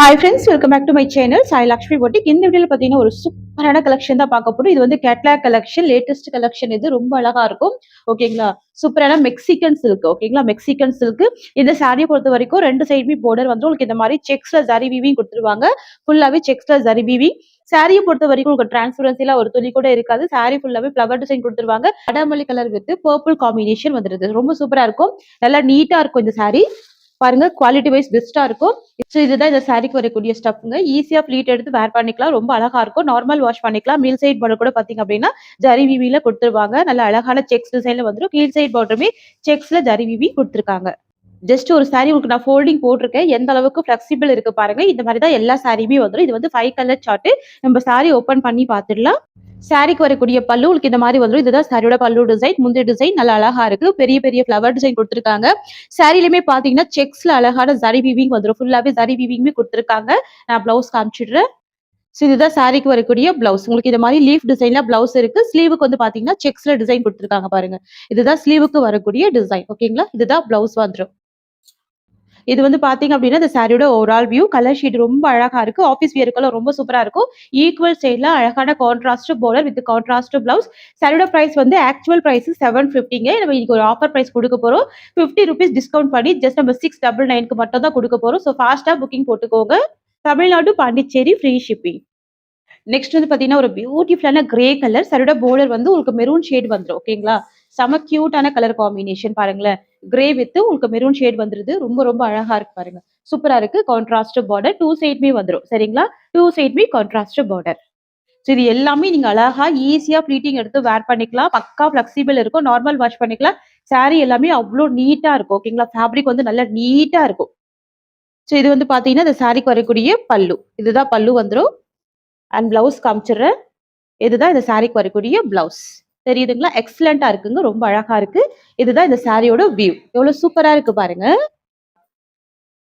Hi friends, welcome back to my channel Sai Lakshmi boutique. இந்த வீடியோவில் பார்த்தீங்கன்னா ஒரு சூப்பரான கலெக்ஷன் தான் பார்க்க போறோம். இது வந்து கேட்லாக் கலெக்ஷன், லேட்டஸ்ட் கலெக்ஷன். இது ரொம்ப அழகா இருக்கும். ஓகேங்களா? சூப்பரான மெக்சிகன் சில்க். ஓகேங்களா? Mexican silk. இந்த சாரியை பொறுத்த வரைக்கும் ரெண்டு சைடுமே பார்டர் வந்து உங்களுக்கு இந்த மாதிரி செக்ஸ்ல ஜரி வீவிங் கொடுத்துருவாங்க. ஃபுல்லாவே செக்ஸ்ல ஜரி வீவிங். சாரியை பொறுத்த வரைக்கும் உங்களுக்கு டிரான்ஸ்பரன்சில ஒரு துளி கூட இருக்காது. சாரி ஃபுல்லாவே ஃபிளவர் டிசைன் கொடுத்துருவாங்க. அடாமல்லி கலர் வித் பர்பிள் காம்பினேஷன் வந்துருது. ரொம்ப சூப்பரா இருக்கும். நல்லா நீட்டா இருக்கும் இந்த சாரி. பாருங்க, குவாலிட்டி வைஸ் பெஸ்டா இருக்கும். இதுதான் இந்த சாரிக்கு வரக்கூடிய ஸ்டஃப்ங்க. ஈஸியா ப்ளீட் எடுத்து வேர் பண்ணிக்கலாம். ரொம்ப அழகா இருக்கும். நார்மல் வாஷ் பண்ணிக்கலாம். மீல் சைட் பார்டர் கூட பாத்தீங்க அப்படின்னா ஜரி விவில கொடுத்துருவாங்க. நல்ல அழகான செக்ஸ் டிசைன்ல வந்துடும். கீழ் சைட் பார்டருமே செக்ஸ்ல ஜரி விவி கொடுத்துருக்காங்க. ஜஸ்ட் ஒரு சாரி உங்களுக்கு நான் ஃபோல்டிங் போட்டிருக்கேன். எந்த அளவுக்கு ஃபிளெக்சிபிள் இருக்கு பாருங்க. இந்த மாதிரி தான் எல்லா சாரியுமே வந்துடும். இது வந்து 5 கலர் சார்ட். நம்ம சாரி ஓபன் பண்ணி பார்த்துடலாம். சாரிக்கு வரக்கூடிய பல்லு உங்களுக்கு இந்த மாதிரி வந்துடும். இதுதான் சாரியோட பல்லு டிசைன். முந்தைய டிசைன் நல்லா அழகா இருக்கு. பெரிய பெரிய ஃபிளவர் டிசைன் கொடுத்துருக்காங்க. சாரிலுமே பாத்தீங்கன்னா செக்ஸ்ல அழகான ஜரி வீவிங் வந்துடும். ஃபுல்லாவே ஜரி வீவிங்குமே கொடுத்துருக்காங்க. நான் பிளவுஸ் காமிச்சிடுறேன். இதுதான் சாரிக்கு வரக்கூடிய பிளவுஸ். உங்களுக்கு இந்த மாதிரி லீஃப் டிசைன்ல பிளவுஸ் இருக்கு. ஸ்லீவுக்கு வந்து பாத்தீங்கன்னா செக்ஸ்ல டிசைன் கொடுத்துருக்காங்க பாருங்க. இதுதான் ஸ்லீவுக்கு வரக்கூடிய டிசைன். ஓகேங்களா? இதுதான் பிளவுஸ் வந்துடும். இது வந்து பாத்தீங்க அப்படின்னா இந்த சாரியோட ஓவரால் வியூ. கலர் ஷீட் ரொம்ப அழகா இருக்கு. ஆஃபீஸ் வியருக்கெல்லாம் ரொம்ப சூப்பரா இருக்கும். ஈக்குவல் சைட்ல அழகான contrast border with contrast blouse. சாரியோட பிரைஸ் வந்து ஆக்சுவல் பிரைஸ் 750ங்க. நம்ம இன்னைக்கு ஒரு ஆஃபர் பிரைஸ் கொடுக்க போறோம். 50 rupees டிஸ்கவுண்ட் பண்ணி ஜஸ்ட் நம்ம 699க்கு மட்டும் தான் கொடுக்க போறோம். ஸோ ஃபாஸ்டா புக்கிங் போட்டுக்கோங்க. Tamil Nadu, Pondicherry free shipping. Next வந்து பாத்தீங்கன்னா ஒரு பியூட்டிஃபுல்லான கிரே கலர். சாரியோட பார்டர் வந்து உங்களுக்கு மெரூன் ஷேட் வந்துடும். ஓகேங்களா? செம கியூட்டான கலர் காம்பினேஷன் பாருங்களேன். கிரே வித் உங்களுக்கு மெரூன் ஷேட் வந்துருது. ரொம்ப ரொம்ப அழகா இருக்கு பாருங்க. சூப்பரா இருக்கு. கான்ட்ராஸ்ட் பார்டர் டூ சைடுமே வந்துடும். சரிங்களா? டூ சைடுமே கான்ட்ராஸ்ட் பார்டர். இது எல்லாமே நீங்க அழகா ஈஸியா ப்ளீட்டிங் எடுத்து வேர் பண்ணிக்கலாம். பக்கா ஃபிளெக்சிபிள் இருக்கும். நார்மல் வாஷ் பண்ணிக்கலாம். சாரி எல்லாமே அவ்வளோ நீட்டா இருக்கும். ஓகேங்களா? ஃபேப்ரிக் வந்து நல்லா நீட்டா இருக்கும். ஸோ இது வந்து பாத்தீங்கன்னா இந்த சாரிக்கு வரக்கூடிய பல்லு. இதுதான் பல்லு வந்துடும். அண்ட் பிளவுஸ் காமிச்சிடுறேன். இதுதான் இந்த சாரிக்கு வரக்கூடிய பிளவுஸ். தெரியுதுங்களா? எக்ஸலண்டா இருக்குங்க. ரொம்ப அழகா இருக்கு. இதுதான் இந்த சாரியோட வியூ. எவ்வளவு சூப்பரா இருக்கு பாருங்க.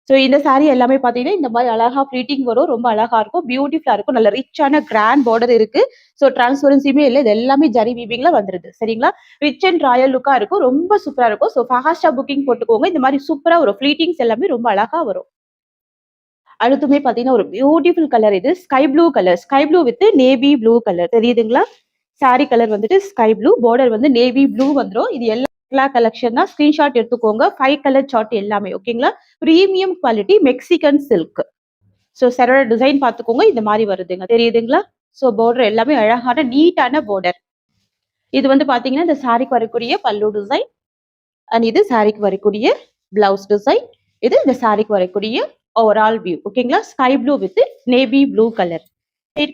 சோ இந்த சாரி எல்லாமே பாத்தீங்கன்னா இந்த மாதிரி அழகா ப்ளீட்டிங் வரும். ரொம்ப அழகா இருக்கும். பியூட்டிஃபுல்லா இருக்கும். நல்ல ரிச்சான கிராண்ட் பார்டர் இருக்கு. சோ டிரான்ஸ்பரன்சியுமே இல்லை. இது எல்லாமே ஜரி வீவிங்ல வந்துருது. சரிங்களா? ரிச் அண்ட் ராயல் லுக்கா இருக்கும். ரொம்ப சூப்பரா இருக்கும். சோ ஃபாஸ்டா புக்கிங் போட்டுக்கோங்க. இந்த மாதிரி சூப்பரா வரும். ப்ளீட்டிங்ஸ் எல்லாமே ரொம்ப அழகா வரும். அடுத்துமே பாத்தீங்கன்னா ஒரு பியூட்டிஃபுல் கலர். இது sky blue colour. Sky blue with navy blue colour. தெரியுதுங்களா? சாரி கலர் வந்துட்டு ஸ்கை ப்ளூ, பார்டர் வந்து நேவி ப்ளூ வந்துடும். இது எல்லா கலெக்ஷன் தான். ஸ்கிரீன்ஷாட் எடுத்துக்கோங்க. 5 கலர் சார்ட் எல்லாமே. ஓகேங்களா? Premium quality Mexican silk. So சாரோட டிசைன் பார்த்துக்கோங்க. இந்த மாதிரி வருதுங்க. தெரியுதுங்களா? ஸோ பார்டர் எல்லாமே அழகான நீட்டான பார்டர். இது வந்து பாத்தீங்கன்னா இந்த சாரிக்கு வரக்கூடிய பல்லு டிசைன். அண்ட் இது சாரிக்கு வரக்கூடிய பிளவுஸ் டிசைன். இது இந்த சாரிக்கு வரக்கூடிய ஓவரால் வியூ. ஓகேங்களா? Sky blue with navy blue colour.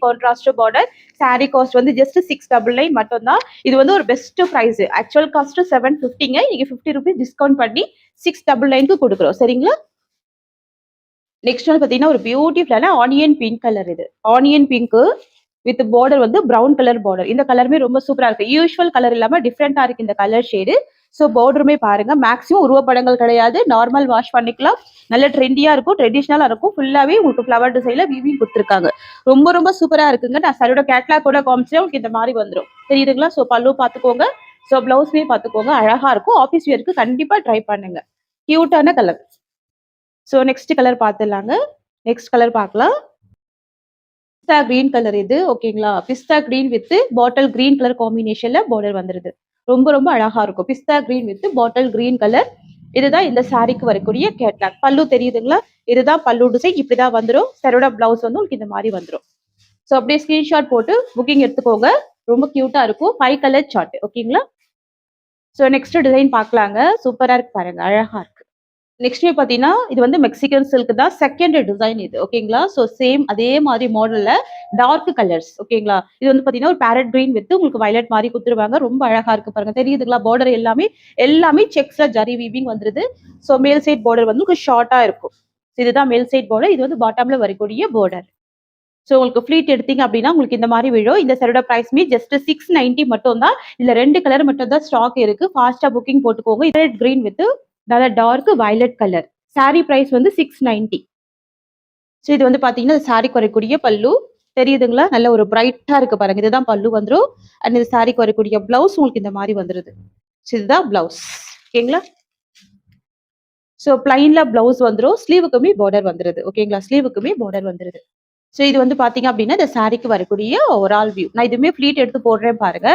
Contrast border. Sari cost வந்து ஜஸ்ட் 699 மட்டும் தான். இது வந்து ஒரு பெஸ்ட் பிரைஸ். ஆக்சுவல் காஸ்ட் 750ங்க. நீங்க 50 rupees டிஸ்கவுண்ட் பண்ணி 699க்கு கொடுக்குறோம். சரிங்களா? நெக்ஸ்ட் வந்து பாத்தீங்கன்னா ஒரு பியூட்டிஃபுல்லான ஆனியன் பிங்க் கலர். இது ஆனியன் பிங்க் வித் பார்டர் வந்து பிரவுன் கலர் பார்டர். இந்த கலருமே ரொம்ப சூப்பரா இருக்கு. யூஸ்வல் கலர் இல்லாம டிஃப்ரெண்டா இருக்கு இந்த கலர் ஷேடு. ஸோ பார்டருமே பாருங்க. மேக்ஸிமம் உருவப்படங்கள் கிடையாது. நார்மல் வாஷ் பண்ணிக்கலாம். நல்ல ட்ரெண்டியா இருக்கும். ட்ரெடிஷனலா இருக்கும். ஃபுல்லாவே உங்களுக்கு ஃபிளவர் டிசைன்ல வீவிங் கொடுத்துருக்காங்க. ரொம்ப ரொம்ப சூப்பரா இருக்குங்க. நான் சாரியோட கேட்லாக்கோட காமிச்சேன். உங்களுக்கு இந்த மாதிரி வந்துடும். தெரியுதுங்களா? ஸோ பல்லு பார்த்துக்கோங்க. ஸோ பிளவுஸ்மே பார்த்துக்கோங்க. அழகா இருக்கும். ஆஃபீஸ் வியருக்கு கண்டிப்பா ட்ரை பண்ணுங்க. கியூட்டான கலர். ஸோ நெக்ஸ்ட் கலர் பார்த்துடலாங்க. நெக்ஸ்ட் கலர் பார்க்கலாம். பிஸ்தா கிரீன் கலர் இது. ஓகேங்களா? Pista green with bottle green colour காம்பினேஷன்ல பார்டர் வந்துருது. ரொம்ப ரொம்ப அழகா இருக்கும். Pista green with bottle green colour. இதுதான் இந்த சாரிக்கு வரக்கூடிய கேட்லாக். பல்லு தெரியுதுங்களா? இதுதான் பல்லு டிசைன். இப்படிதான் வந்துடும். சாரோட பிளவுஸ் வந்து உங்களுக்கு இந்த மாதிரி வந்துடும். ஸோ அப்படியே ஸ்கிரீன்ஷாட் போட்டு புக்கிங் எடுத்துக்கோங்க. ரொம்ப கியூட்டா இருக்கும். 5 கலர் சார்ட். ஓகேங்களா? ஸோ நெக்ஸ்ட் டிசைன் பார்க்கலாங்க. சூப்பரா இருக்கு பாருங்க. அழகா இருக்கு. நெக்ஸ்ட் பாத்தீங்கன்னா இது வந்து மெக்சிகன் சில்க் தான். செகண்ட் டிசைன் இது. ஓகேங்களா? சோ சேம் அதே மாதிரி மாடல்ல டார்க் கலர்ஸ். ஓகேங்களா? இது வந்து பாத்தீங்கன்னா ஒரு பேரட் கிரீன் வித் உங்களுக்கு வயலட் மாதிரி கொடுத்துருவாங்க. ரொம்ப அழகா இருக்கு பாருங்க. தெரியுதுங்களா? பார்டர் எல்லாமே செக்ஸ்ல ஜரி வீவிங் வந்துருது. சோ மேல் சைட் பார்டர் வந்து உங்களுக்கு ஷார்ட்டா இருக்கும். இதுதான் மேல் சைட் பார்டர். இது வந்து பாட்டம்ல வரக்கூடிய பார்டர். சோ உங்களுக்கு ஃபிளீட் எடுத்தீங்க அப்படின்னா உங்களுக்கு இந்த மாதிரி விழும். இந்த சாரியோட பிரைஸ்மே ஜஸ்ட் 690 மட்டும் தான். இதுல 2 கலர் மட்டும் தான் ஸ்டாக் இருக்கு. ஃபாஸ்டா புக்கிங் போட்டுக்கோங்க. பேரட் கிரீன் வித் நல்ல dark violet colour. Sari price வந்து 690. ஸோ இது வந்து பாத்தீங்கன்னா சாரிக்கு வரக்கூடிய பல்லு. தெரியுதுங்களா? நல்ல ஒரு பிரைட்டா இருக்கு பாருங்க. இதுதான் பல்லு வந்துடும். அண்ட் இந்த சாரிக்கு வரக்கூடிய பிளவுஸ் உங்களுக்கு இந்த மாதிரி வந்துருது. ஸோ இதுதான் பிளவுஸ். ஓகேங்களா? ஸோ பிளைன்ல பிளவுஸ் வந்துரும். ஸ்லீவுக்குமே பார்டர் வந்துருது. ஓகேங்களா? ஸ்லீவுக்குமே பார்டர் வந்துருது. ஸோ இது வந்து பார்த்தீங்க அப்டின்னா, இந்த சாரிக்கு வரக்கூடிய ஓவரால் வியூ. நான் இதுவுமே ஃப்ளீட் எடுத்து போடுறேன் பாருங்க.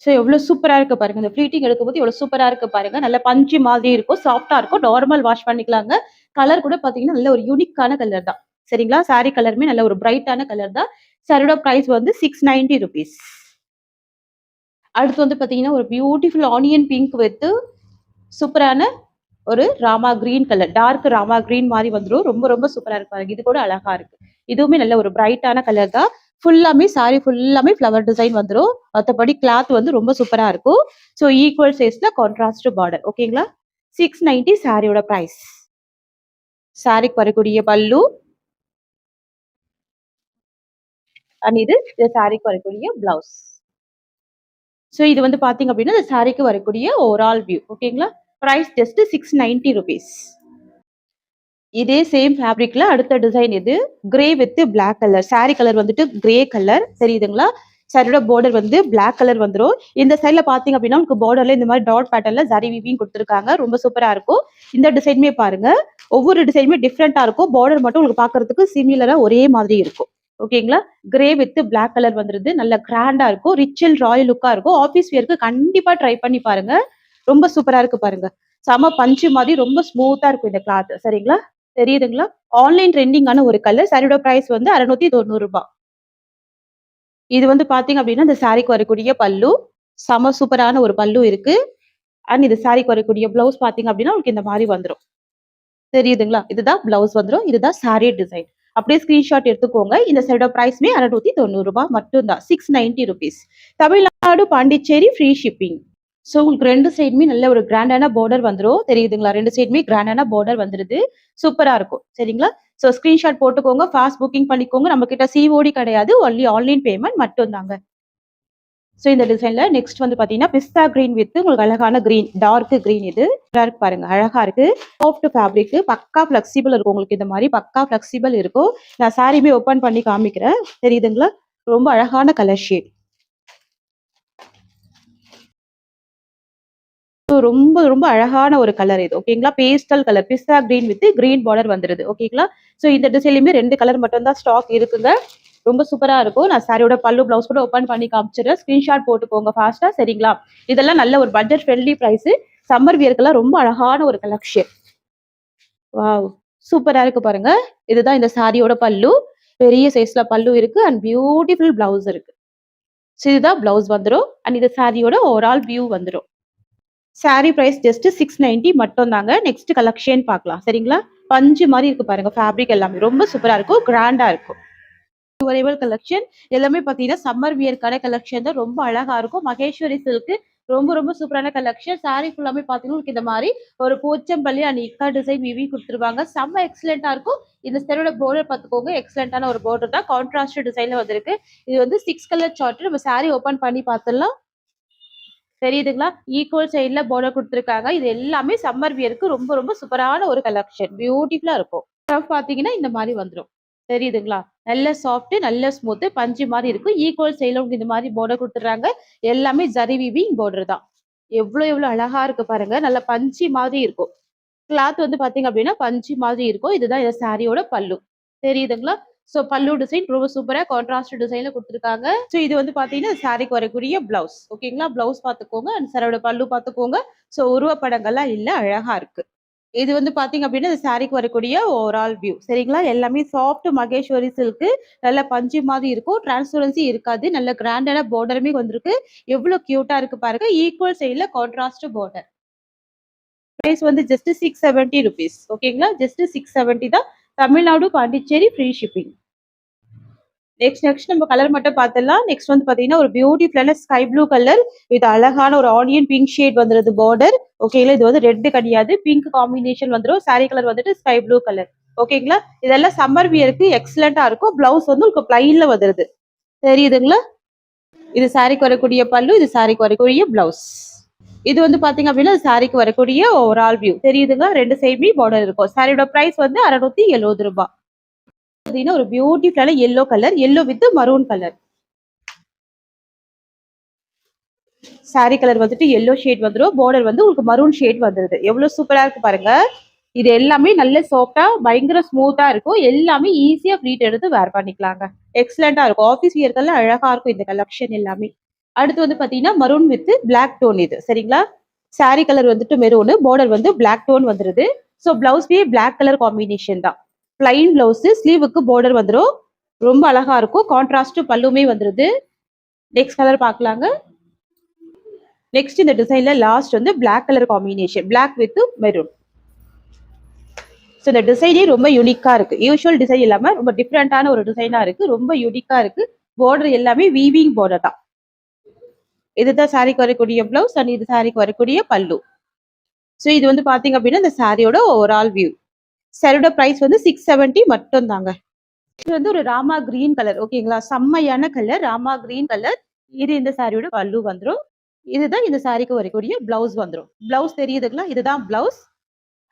ஸோ எவ்ளோ சூப்பரா இருக்கு பாருங்க. இந்த ஃப்ளீட்டிங் எடுக்கும்போது எவ்ளோ சூப்பரா இருக்கு பாருங்க. நல்ல பஞ்சு மாதிரி இருக்கும். சாஃப்ட்டா இருக்கும். நார்மல் வாஷ் பண்ணிக்கலாங்க. கலர் கூட பார்த்தீங்கன்னா, நல்ல ஒரு யூனிக்கான கலர் தான். சரிங்களா? சாரி கலருமே நல்ல ஒரு பிரைட்டான கலர் தான். சாரியோட பிரைஸ் வந்து ₹690. அடுத்து வந்து பார்த்தீங்கன்னா, ஒரு பியூட்டிஃபுல் ஆனியன் பிங்க் வித் சூப்பரான ஒரு Rama green colour. Dark Rama green மாரி வந்துரும். ரொம்ப ரொம்ப சூப்பரா இருக்கு பாருங்க. இது கூட அழகா இருக்கு. இதுவுமே நல்ல ஒரு பிரைட்டான கலர் தான். ஃபுல்லாமே சாரி ஃபுல்லாமே ஃப்ளவர் டிசைன் வந்துரும். மத்தபடி கிளாத் வந்து ரொம்ப சூப்பரா இருக்கும். ஸோ ஈக்குவல் சைஸ்ல கான்ட்ராஸ்ட் பார்டர். ஓகேங்களா? 690 சாரியோட பிரைஸ். சாரிக்கு வரக்கூடிய பல்லு அண்ட் இது இந்த சாரிக்கு வரக்கூடிய பிளவுஸ். ஸோ இது வந்து பார்த்தீங்க அப்டின்னா, இந்த சாரிக்கு வரக்கூடிய ஓவரால் வியூ. ஓகேங்களா? Price just ₹690. இதே சேம் ஃபேப்ரிக்ல அடுத்த டிசைன் இது. Grey with black colour. Sari colour வந்துட்டு கிரே கலர். தெரியுதுங்களா? சாரியோட பார்டர் வந்து பிளாக் கலர் வந்துரும். இந்த சைடுல பார்த்தீங்க அப்டின்னா, உங்களுக்கு பார்டர்ல இந்த மாரி டாட் பேட்டர்ன்ல ஜரி வீவிங் குடுத்துருக்காங்க. ரொம்ப சூப்பரா இருக்கும். இந்த டிசைனுமே பாருங்க. ஒவ்வொரு டிசைனுமே டிஃபரெண்டா இருக்கும். பார்டர் மட்டும் உங்களுக்கு பார்க்கறதுக்கு சிமிலரா ஒரே மாதிரி இருக்கும். ஓகேங்களா? கிரே வித் பிளாக் கலர் வந்துருது. நல்ல கிராண்டா இருக்கும். ரிச் அண்ட் ராயல் லுக்கா இருக்கும். ஆஃபீஸ் வியர்க்கு கண்டிப்பா ட்ரை பண்ணி பாருங்க. ரொம்ப சூப்பரா இருக்கு பாருங்க. செம பஞ்சு மாதிரி ரொம்ப ஸ்மூத்தா இருக்கும் இந்த கிளாத். சரிங்களா? தெரியுதுங்களா? ஆன்லைன் ட்ரெண்டிங்கான ஒரு கலர். சாரியோட பிரைஸ் வந்து ரூ. 690. இது வந்து பார்த்தீங்க அப்டின்னா, இந்த சாரிக்கு வரக்கூடிய பல்லு. செம சூப்பரான ஒரு பல்லு இருக்கு. அண்ட் இது சாரிக்கு வரக்கூடிய பிளவுஸ் பார்த்தீங்க அப்டின்னா, உங்களுக்கு இந்த மாரி வந்துரும். தெரியுதுங்களா? இதுதான் பிளவுஸ் வந்துரும். இதுதான் சாரி டிசைன். அப்படியே ஸ்கிரீன்ஷாட் எடுத்துக்கோங்க. இந்த சைடோட பிரைஸ்மே ரூ. 690 மட்டும் தான். ₹690. Tamil Nadu, Pondicherry free shipping. So உங்களுக்கு 2 சைடுமே நல்ல ஒரு கிராண்டான பார்டர் வந்துரும். தெரியுதுங்களா? 2 சைடுமே கிராண்டான பார்டர் வந்துருது. சூப்பரா இருக்கும். சரிங்களா? ஸோ ஸ்கிரீன்ஷாட் போட்டுக்கோங்க. ஃபாஸ்ட் புக்கிங் பண்ணிக்கோங்க. நம்ம கிட்ட சிஓடி கிடையாது. ஒன்லி ஆன்லைன் பேமெண்ட் மட்டும் தாங்க. ஸோ இந்த டிசைன்ல நெக்ஸ்ட் வந்து பார்த்தீங்கன்னா, பிஸ்தா கிரீன் வித் உங்களுக்கு அழகான கிரீன், டார்க் கிரீன் இது. சூப்பரா இருக்கு பாருங்க. அழகா இருக்கு. சாஃப்ட் ஃபேப்ரிக் பக்கா ஃப்ளெக்சிபிள் இருக்கும். உங்களுக்கு இந்த மாரி பக்கா ஃப்ளெக்சிபிள் இருக்கும். நான் சாரியுமே ஓப்பன் பண்ணி காமிக்கிறேன். தெரியுதுங்களா? ரொம்ப அழகான கலர் ஷேட். ரொம்ப ரொம்ப அழகான ஒரு கலர் இது. ஓகேங்களா? Pastel colour. Pista green with green border வந்துருது. ஓகேங்களா? ஸோ இந்த டிசைன்லயுமே 2 கலர் மட்டும் தான் ஸ்டாக் இருக்குங்க. ரொம்ப சூப்பரா இருக்கும். நான் சாரியோட பல்லு, பிளவுஸ் கூட ஓப்பன் பண்ணி காமிச்சுடுறேன். ஸ்கிரீன்ஷாட் போட்டுக்கோங்க ஃபாஸ்ட்டா. சரிங்களா? இதெல்லாம் நல்ல ஒரு பட்ஜெட் ஃப்ரெண்ட்லி பிரைஸ். சம்மர் வியர்க்கெல்லாம் ரொம்ப அழகான ஒரு கலெக்ஷன். வாவ்! சூப்பரா இருக்கு பாருங்க. இதுதான் இந்த சாரியோட பல்லு. பெரிய சைஸ்ல பல்லு இருக்கு அண்ட் பியூட்டிஃபுல் பிளவுஸ் இருக்கு. ஸோ இதுதான் பிளவுஸ் வந்துரும். அண்ட் இது சாரியோட ஓவரால் வியூ வந்துரும். சாரி பிரைஸ் ஜஸ்ட் 690 மட்டும் தாங்க. நெக்ஸ்ட் கலெக்ஷன் பார்க்கலாம். சரிங்களா? பஞ்சு மாரி இருக்கு பாருங்க. ஃபேப்ரிக் எல்லாமே ரொம்ப சூப்பரா இருக்கும். கிராண்டா இருக்கும். யுவரேபிள் கலெக்ஷன் எல்லாமே பார்த்தீங்கன்னா, சம்மர் வியர்க்கான கலெக்ஷன் தான். ரொம்ப அழகா இருக்கும். மகேஸ்வரி சில்க் ரொம்ப ரொம்ப சூப்பரான கலெக்ஷன். சாரி ஃபுல்லாமே பார்த்தீங்கன்னா, உங்களுக்கு இந்த மாரி ஒரு போச்சம்பள்ளி அண்ட் இக்கா டிசைன் வீவிங் குடுத்துருவாங்க. செம்ம எக்ஸலென்ட்டா இருக்கும். இந்த சாரியோட பார்டர் பார்த்துக்கோங்க. எக்ஸலென்ட்டான ஒரு பார்டர் தான். கான்ட்ராஸ்ட் டிசைன்ல வந்திருக்கு. இது வந்து 6 கலர் சார்ட். நம்ம சாரி ஓப்பன் பண்ணி பார்த்துடலாம். தெரியுதுங்களா? ஈக்குவல் சைடுல பார்டர் குடுத்துருக்காங்க. இது எல்லாமே சம்மர் வியர்க்கு ரொம்ப ரொம்ப சூப்பரான ஒரு கலெக்ஷன். பியூட்டிஃபுல்லா இருக்கும். ஸ்டஃப் பார்த்தீங்கன்னா, இந்த மாரி வந்துரும். தெரியுதுங்களா? நல்ல சாஃப்ட், நல்ல ஸ்மூத் பஞ்சு மாரி இருக்கும். ஈக்குவல் சைடுல உங்களுக்கு இந்த மாரி பார்டர் குடுத்துடுறாங்க. எல்லாமே ஜரி வீவிங் பார்டர் தான். எவ்ளோ எவ்ளோ அழகா இருக்கு பாருங்க. நல்ல பஞ்சு மாதிரி இருக்கும். கிளாத் வந்து பார்த்தீங்க அப்டின்னா, பஞ்சு மாதிரி இருக்கும். இதுதான் இந்த சாரியோட பல்லு. தெரியுதுங்களா? ஸோ பல்லு டிசைன் ரொம்ப சூப்பரா கான்ட்ராஸ்ட் டிசைன்ல குடுத்துருக்காங்க. ஸோ இது வந்து பார்த்தீங்கன்னா, சாரிக்கு வரக்கூடிய பிளவுஸ். ஓகேங்களா? பிளவுஸ் பார்த்துக்கோங்க. அண்ட் சாரியோட பல்லு பார்த்துக்கோங்க. ஸோ உருவப்படங்கள்லாம் இல்ல. அழகா இருக்கு. இது வந்து பார்த்தீங்க அப்டின்னா, இந்த சாரிக்கு வரக்கூடிய ஓவரால் வியூ. சரிங்களா? எல்லாமே சாஃப்ட் மகேஸ்வரி சில்க். நல்ல பஞ்சு மாதிரி இருக்கும். டிரான்ஸ்பரன்சி இருக்காது. நல்ல கிராண்டான பார்டருமே வந்திருக்கு. எவ்ளோ கியூட்டா இருக்கு பாருங்க. ஈக்குவல் சைடுல கான்ட்ராஸ்ட் பார்டர். பிரைஸ் வந்து ஜஸ்ட் ₹670. ஓகேங்களா? ஜஸ்ட் 670 தான். Tamil Nadu, Pondicherry free shipping. Next நம்ம கலர் மட்டும் பார்த்துடலாம். நெக்ஸ்ட் வந்து பார்த்தீங்கன்னா, ஒரு பியூட்டிஃபுல்லான ஸ்கை ப்ளூ கலர். இது அழகான ஒரு ஆனியன் பிங்க் ஷேட் வந்துருது பார்டர். ஓகேங்களா? இது வந்து ரெட் கிடையாது. பிங்க் காம்பினேஷன் வந்துரும். சாரி கலர் வந்துட்டு ஸ்கை ப்ளூ கலர். ஓகேங்களா? இதெல்லாம் சம்மர் வியர்க்கு எக்ஸலென்ட்டா இருக்கும். பிளவுஸ் வந்து உங்களுக்கு பிளைன்ல வந்துருது. தெரியுதுங்களா? இது சாரிக்கு வரக்கூடிய பல்லு. இது சாரிக்கு வரக்கூடிய பிளவுஸ். இது வந்து பாத்தீங்க அப்படின்னா சாரிக்கு வரக்கூடிய ஓவரால் வியூ. தெரியுதுங்களா? 2 சைடுமே பார்டர் இருக்கும். சாரியோட பிரைஸ் வந்து ₹670. பாத்தீங்கன்னா ஒரு பியூட்டிஃபுல்லான yellow colour. Yellow with maroon colour. Sari colour வந்துட்டு எல்லோ ஷேட் வந்துரும். பார்டர் வந்து உங்களுக்கு மரூன் ஷேட் வந்துருது. எவ்வளவு சூப்பரா இருக்கு பாருங்க. இது எல்லாமே நல்ல சாஃப்டா பயங்கர ஸ்மூத்தா இருக்கும். எல்லாமே ஈஸியா ப்ளீட் எடுத்து வேர் பண்ணிக்கலாங்க. எக்ஸலண்டா இருக்கும். ஆஃபீஸ் வியர்க்கெல்லாம் அழகா இருக்கும் இந்த கலெக்ஷன் எல்லாமே. அடுத்து வந்து பாத்தீங்கன்னா மரூன் வித் பிளாக் டோன் இது சரிங்களா. சாரி கலர் வந்துட்டு மெரூனு, பார்டர் வந்து பிளாக் டோன் வந்துருது. ஸோ பிளவுஸ்லயே பிளாக் கலர் காம்பினேஷன் தான். பிளைன் பிளவுஸ், ஸ்லீவுக்கு பார்டர் வந்துடும். ரொம்ப அழகா இருக்கும். கான்ட்ராஸ்ட் பல்லுமே வந்துருது. நெக்ஸ்ட் கலர் பார்க்கலாங்க. நெக்ஸ்ட் இந்த டிசைன்ல லாஸ்ட் வந்து black colour combination, black with maroon. So இந்த டிசைனே ரொம்ப யூனிக்கா இருக்கு. யூஸ்வல் டிசைன் இல்லாம ரொம்ப டிஃப்ரெண்டான ஒரு டிசைனா இருக்கு. ரொம்ப யூனிக்கா இருக்கு. பார்டர் எல்லாமே வீவிங் பார்டர் தான். இதுதான் சாரிக்கு வரக்கூடிய பிளவுஸ் அண்ட் இது சாரிக்கு வரக்கூடிய பல்லு. ஸோ இது வந்து பாத்தீங்க அப்படின்னா இந்த சாரியோட ஓவரால் வியூ. சாரியோட பிரைஸ் வந்து 670 மட்டும் தாங்க. இது வந்து ஒரு ராமா கிரீன் கலர் ஓகேங்களா. செம்மையான கலர் ராமா கிரீன் கலர். இது இந்த சாரியோட பல்லு வந்துடும். இதுதான் இந்த சாரிக்கு வரக்கூடிய பிளவுஸ் வந்துடும். பிளவுஸ் தெரியுதுங்களா, இதுதான் பிளவுஸ்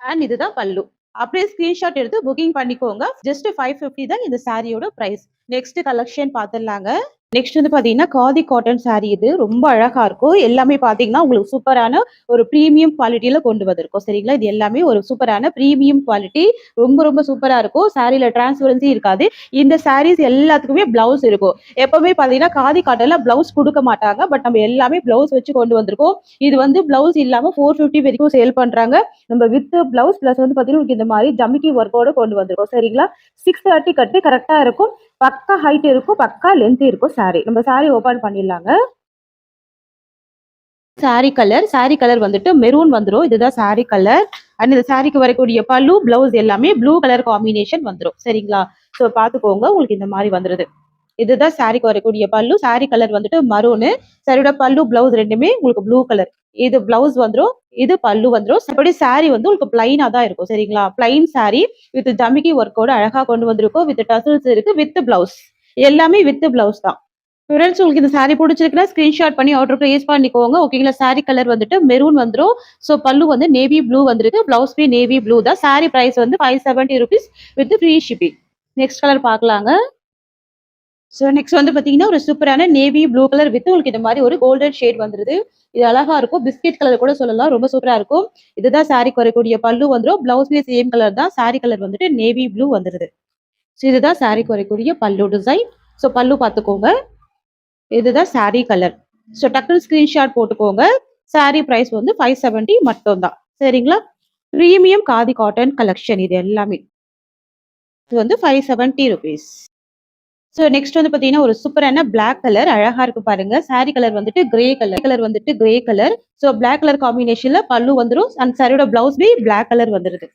அண்ட் இதுதான் பல்லு. அப்படியே ஸ்கிரீன்ஷாட் எடுத்து புக்கிங் பண்ணிக்கோங்க. ஜஸ்ட் 550 தான் இந்த சாரியோட பிரைஸ். நெக்ஸ்ட் கலெக்ஷன் பார்த்துடலாங்க. நெக்ஸ்ட் வந்து பாத்தீங்கன்னா காதி காட்டன் சாரி. இது ரொம்ப அழகா இருக்கும். எல்லாமே பாத்தீங்கன்னா உங்களுக்கு சூப்பரான ஒரு பிரீமியம் குவாலிட்டியில கொண்டு வந்திருக்கும் சரிங்களா. இது எல்லாமே ஒரு சூப்பரான பிரீமியம் குவாலிட்டி. ரொம்ப ரொம்ப சூப்பரா இருக்கும். சாரியில டிரான்ஸ்பரன்சி இருக்காது. இந்த சாரீஸ் எல்லாத்துக்குமே பிளவுஸ் இருக்கும். எப்பவுமே பாத்தீங்கன்னா காதி காட்டன்ல பிளவுஸ் கொடுக்க மாட்டாங்க. பட் நம்ம எல்லாமே பிளவுஸ் வச்சு கொண்டு வந்திருக்கோம். இது வந்து பிளவுஸ் இல்லாம 450 வரைக்கும் சேல் பண்றாங்க. நம்ம வித் பிளவுஸ் பிளஸ் வந்து பாத்தீங்கன்னா இந்த மாதிரி ஜமிக்கி ஒர்க்கோட கொண்டு வந்திருக்கோம் சரிங்களா. 630 கட்டு கரெக்டா இருக்கும். பக்கா ஹைட் இருக்கும், பக்கா லென்த் இருக்கும். சாரி நம்ம சாரி ஓபன் பண்ணிடலாங்க. சாரி கலர் வந்துட்டு மெரூன் வந்துடும். இதுதான் சாரி கலர் அண்ட் இந்த சாரிக்கு வரக்கூடிய பல்லு பிளவுஸ் எல்லாமே ப்ளூ கலர் காம்பினேஷன் வந்துடும் சரிங்களா. ஸோ பாத்துக்கோங்க, உங்களுக்கு இந்த மாதிரி வந்துருது. இதுதான் சாரிக்கு வரக்கூடிய பல்லு. சாரி கலர் வந்துட்டு மரூனு. சாரியோட பல்லு பிளவுஸ் ரெண்டுமே உங்களுக்கு ப்ளூ கலர். இது பிளவுஸ் வந்துடும், இது பல்லு வந்துடும். அப்படி சாரி வந்து உங்களுக்கு பிளைனா தான் இருக்கும் சரிங்களா. பிளைன் சாரி வித் ஜமிக்கி ஒர்க்கோட அழகா கொண்டு வந்திருக்கும். வித் டசல்ஸ் இருக்கு, வித் பிளவுஸ் எல்லாமே வித் பிளவுஸ் தான். ஃப்ரெண்ட்ஸ் உங்களுக்கு இந்த சாரி பிடிச்சிருக்குன்னா ஸ்கிரீன்ஷாட் பண்ணி ஆர்டர் பிளேஸ் பண்ணிக்கோங்க ஓகேங்களா. சாரி கலர் வந்துட்டு மெரூன் வந்துடும். ஸோ பல்லு வந்து நேவி ப்ளூ வந்துருக்கு. பிளவுஸ் பே நேவி ப்ளூ தான். சாரி பிரைஸ் வந்து 570 rupees with free shipping. Next colour பார்க்கலாங்க. ஸோ நெக்ஸ்ட் வந்து பாத்தீங்கன்னா ஒரு சூப்பரான நேவி ப்ளூ கலர் வித் உங்களுக்கு இந்த மாதிரி ஒரு கோல்டன் ஷேட் வந்துருது. இது அழகா இருக்கும். பிஸ்கெட் கலர் கூட சொல்லலாம். ரொம்ப சூப்பரா இருக்கும். இதுதான் சாரிக்கு வரக்கூடிய பல்லு வந்துடும். பிளவுஸ்லயே சேம் கலர் தான். சாரி கலர் வந்துட்டு நேவி ப்ளூ வந்துருது. ஸோ இதுதான் சாரிக்கு வரக்கூடிய பல்லு டிசைன். ஸோ பல்லு பார்த்துக்கோங்க. இதுதான் சாரி கலர். ஸோ டக்குனு ஸ்கிரீன்ஷாட் போட்டுக்கோங்க. சாரி பிரைஸ் வந்து 570 மட்டும் தான் சரிங்களா. பிரீமியம் காதி காட்டன் கலெக்ஷன் இது எல்லாமே. இது வந்து 570 rupees. ஸோ நெக்ஸ்ட் வந்து பாத்தீங்கன்னா ஒரு சூப்பரான பிளாக் கலர் அழகா இருக்கு பாருங்க. சாரி கலர் வந்துட்டு கிரே கலர் வந்துட்டு grey colour. So black colour காம்பினேஷன்ல பல்லு வந்துடும். அந்த சாரியோட பிளவுஸ் பி பிளாக் கலர் வந்துருது.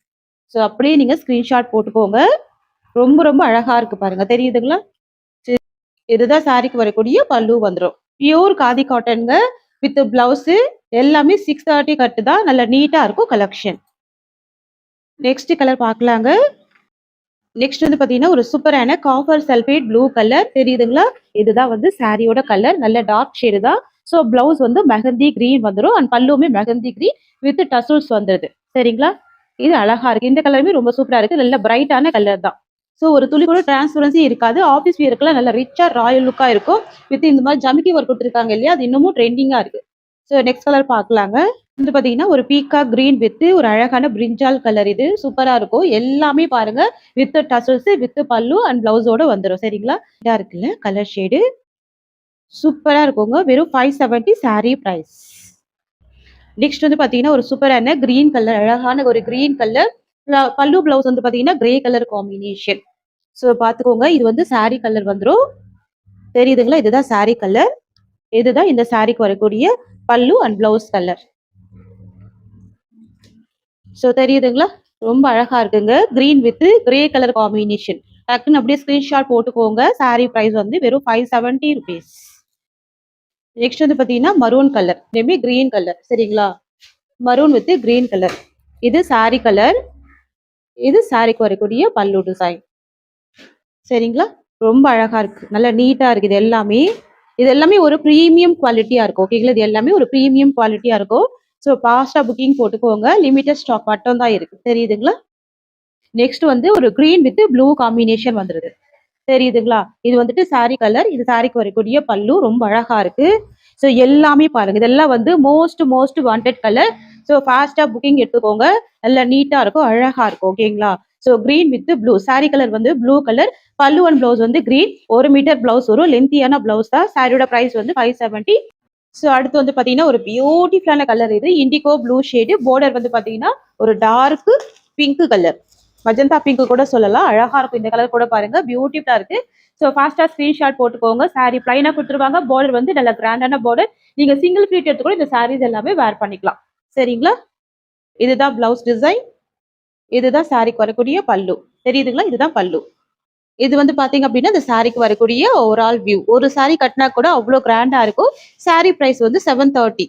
ஸோ அப்படியே நீங்க ஸ்கிரீன்ஷாட் போட்டுக்கோங்க. ரொம்ப ரொம்ப அழகா இருக்கு பாருங்க, தெரியுதுங்களா. இதுதான் சாரிக்கு வரக்கூடிய பல்லு வந்துடும். பியூர் காதி காட்டனுங்க வித் பிளவுஸ் எல்லாமே 630 கட்டு தான். நல்ல நீட்டா இருக்கும் கலெக்ஷன். நெக்ஸ்ட் கலர் பார்க்கலாங்க. நெக்ஸ்ட் வந்து பாத்தீங்கன்னா ஒரு சூப்பரான காப்பர் சல்பேட் ப்ளூ கலர், தெரியுதுங்களா. இதுதான் வந்து சாரியோட கலர். நல்ல டார்க் ஷேடு தான். ஸோ பிளவுஸ் வந்து மெஹந்தி கிரீன் வந்துடும் அண்ட் பல்லுமே மெஹந்தி கிரீன் வித் டசல்ஸ் வந்துருது சரிங்களா. இது அழகா இருக்கு. இந்த கலருமே ரொம்ப சூப்பரா இருக்கு. நல்ல பிரைட்டான கலர் தான். ஸோ ஒரு துளி கூட டிரான்ஸ்பரன்சி இருக்காது. ஆஃபீஸ் வியருக்குலாம் நல்ல ரிச்சா ராயல் லுக்கா இருக்கும். வித் இந்த மாதிரி ஜமிக்கி ஒர்க் கொடுத்துருக்காங்க இல்லையா, அது இன்னமும் ட்ரெண்டிங்கா இருக்கு. ஸோ நெக்ஸ்ட் கலர் பார்க்கலாங்க. வந்து பாத்தீங்கன்னா ஒரு பீக்கா கிரீன் வித் ஒரு அழகான பிரிஞ்சால் கலர். இது சூப்பரா இருக்கும். எல்லாமே பாருங்க வித் டசல்ஸ் வித் பல்லு அண்ட் பிளவுஸோட வந்துடும் சரிங்களா. இதா இருக்குல்ல கலர் ஷேடு சூப்பரா இருக்குங்க. வெறும் 570 சாரி பிரைஸ். நெக்ஸ்ட் வந்து பாத்தீங்கன்னா ஒரு சூப்பரான கிரீன் கலர், அழகான ஒரு கிரீன் கலர். பல்லு பிளவுஸ் வந்து பாத்தீங்கன்னா கிரே கலர் காம்பினேஷன். ஸோ பாத்துக்கோங்க, இது வந்து சாரி கலர் வந்துடும். தெரியுதுங்களா. இதுதான் சாரி கலர். இதுதான் இந்த சாரிக்கு வரக்கூடிய பல்லு அண்ட் பிளவுஸ் கலர். ஸோ தெரியுதுங்களா. ரொம்ப அழகா இருக்குங்க. Green with grey colour combination. டக்குன்னு அப்படியே ஸ்கிரீன்ஷாட் போட்டுக்கோங்க. சாரி பிரைஸ் வந்து வெறும் 570 rupees. நெக்ஸ்ட் வந்து பாத்தீங்கன்னா maroon colour, maybe green colour சரிங்களா. Maroon with green colour. இது சாரி கலர். இது சாரிக்கு வரக்கூடிய பல்லு டிசைன் சரிங்களா. ரொம்ப அழகா இருக்கு. நல்லா நீட்டா இருக்கு. இது எல்லாமே ஒரு பிரீமியம் குவாலிட்டியா இருக்கும் ஓகேங்களா. இது எல்லாமே ஒரு பிரீமியம் குவாலிட்டியா இருக்கும். ஸோ பாஸ்டா புக்கிங் போட்டுக்கோங்க. லிமிடெட் ஸ்டாக் மட்டும் தான் இருக்கு, தெரியுதுங்களா. நெக்ஸ்ட் வந்து ஒரு கிரீன் வித் ப்ளூ காம்பினேஷன் வந்துருது, தெரியுதுங்களா. இது வந்துட்டு சாரி கலர். இது சாரிக்கு வரக்கூடிய பல்லு ரொம்ப அழகா இருக்கு. ஸோ எல்லாமே பாருங்க, இதெல்லாம் வந்து மோஸ்ட் வாண்டட் கலர். ஸோ ஃபாஸ்டா புக்கிங் எடுத்துக்கோங்க. நல்லா நீட்டா இருக்கும், அழகா இருக்கும். ஓகேங்களா? So green with blue. Sorry colour வந்து ப்ளூ கலர். பல்லு அண்ட் பிளவுஸ் வந்து கிரீன். 1 மீட்டர் பிளவுஸ் வரும். லென்த்தியான பிளவுஸ் தான். சாரியோட பிரைஸ் வந்து 570. ஸோ அடுத்து வந்து பாத்தீங்கன்னா ஒரு பியூட்டிஃபுல்லான கலர் இது. Indigo blue shade. பார்டர் வந்து பாத்தீங்கன்னா ஒரு dark pink colour. Magenta pink கூட சொல்லலாம். அழகா இருக்கும். இந்த கலர் கூட பாருங்க, பியூட்டிஃபுல்லா இருக்கு. ஸோ ஃபாஸ்டா ஸ்கிரீன்ஷாட் போட்டுக்கோங்க. சாரி பிளைனா கொடுத்துருவாங்க. பார்டர் வந்து நல்ல கிராண்டான பார்டர். நீங்க சிங்கிள் ஃபிளீட் எடுத்து கூட இந்த சாரீஸ் எல்லாமே வேர் பண்ணிக்கலாம். சரிங்களா? இதுதான் பிளவுஸ் டிசைன். இதுதான் சாரிக்கு வரக்கூடிய பல்லு. தெரியுதுங்களா? இதுதான் பல்லு. இது வந்து பாத்தீங்க அப்படின்னா இந்த சாரிக்கு வரக்கூடிய ஓவரால் வியூ. ஒரு சாரி கட்டினா கூட அவ்வளோ கிராண்டா இருக்கும். சாரி பிரைஸ் வந்து 730.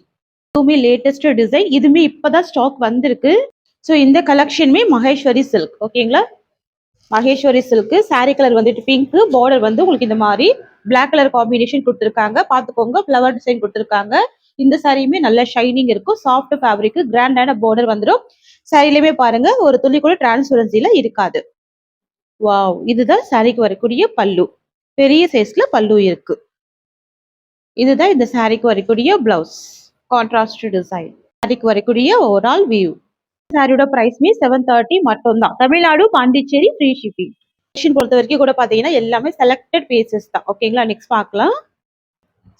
இதுவுமே லேட்டஸ்ட் டிசைன். இதுவுமே இப்பதான் ஸ்டாக் வந்திருக்கு. ஸோ இந்த கலெக்ஷனுமே மகேஸ்வரி சில்க். ஓகேங்களா? மகேஸ்வரி சில்க். சாரி கலர் வந்துட்டு பிங்க். பார்டர் வந்து உங்களுக்கு இந்த மாதிரி பிளாக் கலர் காம்பினேஷன் கொடுத்துருக்காங்க. பாத்துக்கோங்க, ஃபிளவர் டிசைன் கொடுத்துருக்காங்க. இந்த சாரியுமே நல்ல ஷைனிங் இருக்கும். சாஃப்ட் ஃபேப்ரிக், கிராண்டான பார்டர் வந்துடும். சாரிலையுமே பாருங்க ஒரு துளி கூட டிரான்ஸ்பரன்சில இருக்காது. வாவ்! இதுதான் சாரிக்கு வரக்கூடிய பல்லு. பெரிய சைஸ்ல பல்லு இருக்கு. இதுதான் இந்த சாரிக்கு வரக்கூடிய பிளவுஸ். Contrast design. சாரிக்கு வரக்கூடிய ஓவரால் வியூ. சாரியோட பிரைஸ்மே 730 மட்டும் தான். Tamil Nadu, Pondicherry free shipping. பொறுத்த வரைக்கும் கூட பாத்தீங்கன்னா எல்லாமே செலக்டட் பீசஸ் தான். ஓகேங்களா? நெக்ஸ்ட் பார்க்கலாம்.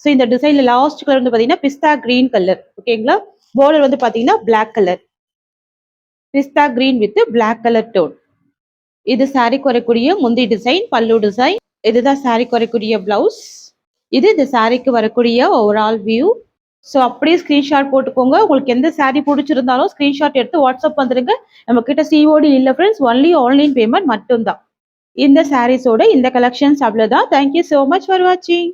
ஸோ இந்த டிசைன்ல லாஸ்ட் கலர் வந்து பாத்தீங்கன்னா பிஸ்தா கிரீன் கலர். ஓகேங்களா? பார்டர் வந்து பாத்தீங்கன்னா black colour. Pista green with black colour tone. இது சாரிக்கு வரக்கூடிய முந்தி டிசைன், பல்லு டிசைன். இதுதான் சாரிக்கு வரக்கூடிய பிளவுஸ். இது இந்த சாரிக்கு வரக்கூடிய ஓவரால் வியூ. ஸோ அப்படியே ஸ்கிரீன்ஷாட் போட்டுக்கோங்க. உங்களுக்கு எந்த சாரி பிடிச்சிருந்தாலும் ஸ்கிரீன்ஷாட் எடுத்து வாட்ஸ்அப் வந்துருங்க. நம்ம கிட்ட சிஓடி இல்ல ஃப்ரெண்ட்ஸ், ஒன்லி ஆன்லைன் பேமெண்ட் மட்டும்தான். இந்த சாரீஸோட இந்த கலெக்ஷன்ஸ் அவ்வளவுதான். தேங்க்யூ so much ஃபார் வாட்சிங்.